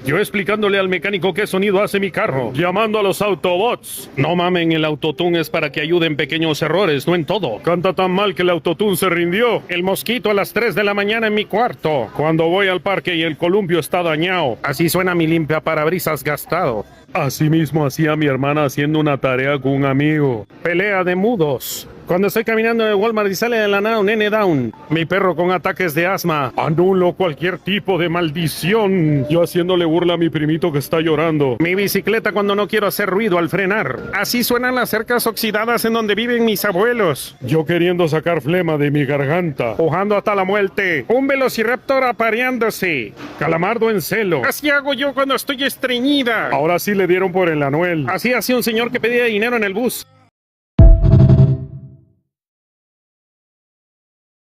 Yo explicándole al mecánico qué sonido hace mi carro, llamando a los Autobots. No mamen, el autotune es para que ayude en pequeños errores, no en todo. Canta tan mal que el autotune se rindió. El mosquito a las 3 de la mañana en mi cuarto. Cuando voy al parque y el columpio está dañado. Así suena mi limpia parabrisas gastado. Así mismo hacía mi hermana haciendo una tarea con un amigo. Pelea de mudos. Cuando estoy caminando en Walmart y sale de la nada un nene down. Mi perro con ataques de asma. Anulo cualquier tipo de maldición. Yo haciéndole burla a mi primito que está llorando. Mi bicicleta cuando no quiero hacer ruido al frenar. Así suenan las cercas oxidadas en donde viven mis abuelos. Yo queriendo sacar flema de mi garganta. Pujando hasta la muerte. Un velociraptor apareándose. Calamardo en celo. Así hago yo cuando estoy estreñida. Ahora sí le dieron por el Anuel. Así hacía un señor que pedía dinero en el bus.